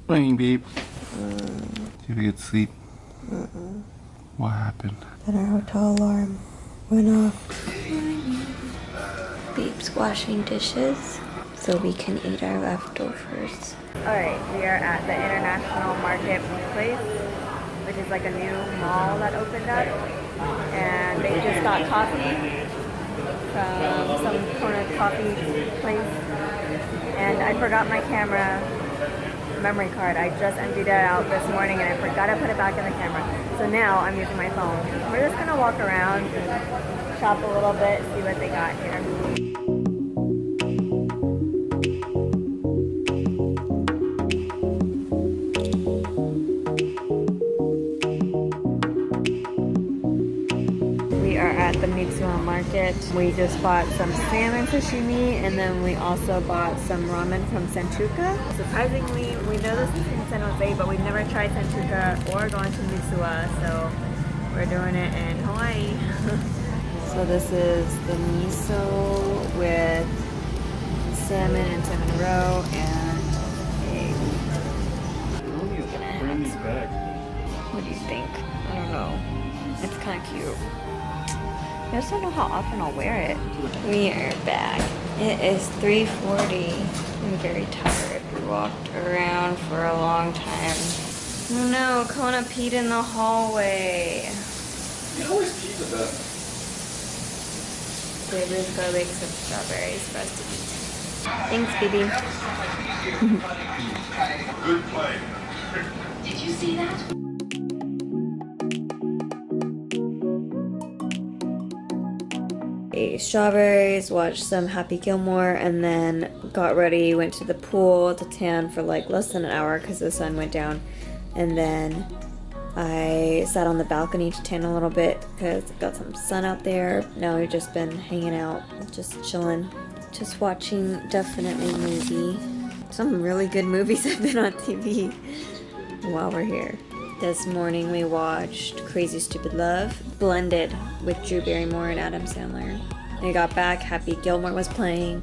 Morning, babe. Did you get sleep? What happened? Then our hotel alarm went off. Beep's washing dishes so we can eat our leftovers. Alright, we are at the International Marketplace, which is like a new mall that opened up. And they just got coffee from some Kona coffee place. And I forgot my camera memory card. I just emptied it out this morning and I forgot to put it back in the camera. So now I'm using my phone. We're just gonna walk around and shop a little bit, see what they got here. We are at the Mitsuwa market. We just bought some salmon sashimi and then we also bought some ramen from Senchuka. Surprisingly, we know this is in San Jose, but we've never tried Senchuka or gone to Mitsuwa, so we're doing it in Hawaii. So this is the miso with salmon and salmon roe and egg. What do you think? I don't know. It's kind of cute. I just don't know how often I'll wear it. We are back. It is 3:40. I'm very tired. We walked around for a long time. Oh no, Kona peed in the hallway. You always pee the best. Baby's got like some strawberries for us to eat. Thanks, baby. Good play. Did you see that? Ate strawberries, watched some Happy Gilmore, and then got ready, went to the pool to tan for like less than an hour because the sun went down. And then I sat on the balcony to tan a little bit because it got some sun out there. Now we've just been hanging out, just chilling, just watching definitely movie. Some really good movies have been on TV while we're here. This morning we watched Crazy Stupid Love, blended with Drew Barrymore and Adam Sandler. I got back, Happy Gilmore was playing,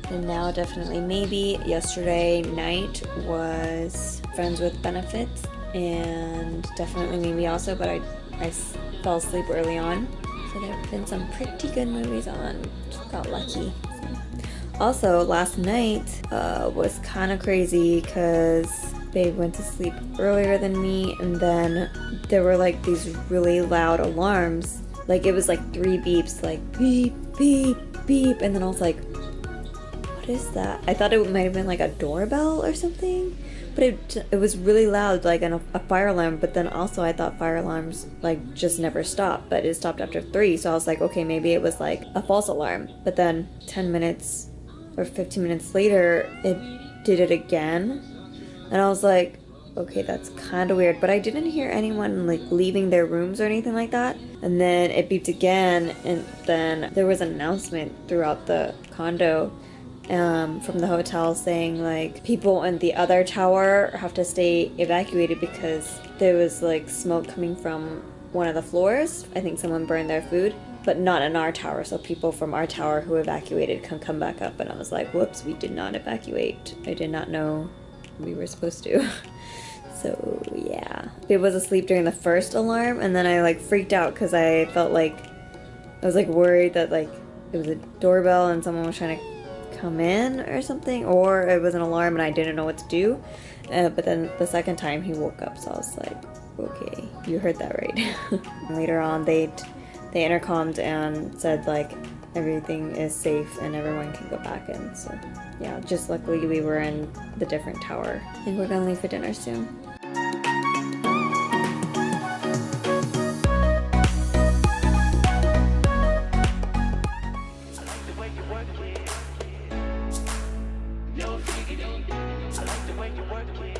and now definitely maybe. Yesterday night was Friends with Benefits, and definitely maybe also, but I fell asleep early on. So there have been some pretty good movies on, just got lucky. Also, last night was kind of crazy because Babe went to sleep earlier than me, and then there were like these really loud alarms. Like it was like 3 beeps, like beep, beep, beep, and then I was like, what is that? I thought it might have been like a doorbell or something, but it was really loud, like a fire alarm. But then also I thought fire alarms like just never stop, but it stopped after 3, so I was like, okay, maybe it was like a false alarm. But then 10 minutes or 15 minutes later, it did it again. And I was like, okay, that's kind of weird. But I didn't hear anyone like leaving their rooms or anything like that. And then it beeped again. And then there was an announcement throughout the condo from the hotel saying like people in the other tower have to stay evacuated because there was like smoke coming from one of the floors. I think someone burned their food, but not in our tower. So people from our tower who evacuated can come back up. And I was like, whoops, we did not evacuate. I did not know we were supposed to. So yeah, Babe was asleep during the first alarm, and then I like freaked out because I felt like I was like worried that like it was a doorbell and someone was trying to come in or something, or it was an alarm and I didn't know what to do. But then the second time he woke up, so I was like, okay, you heard that right. Later on they intercomed and said like everything is safe and everyone can go back in. So yeah, just luckily we were in the different tower. I think we're gonna leave for dinner soon. I like the way you work it.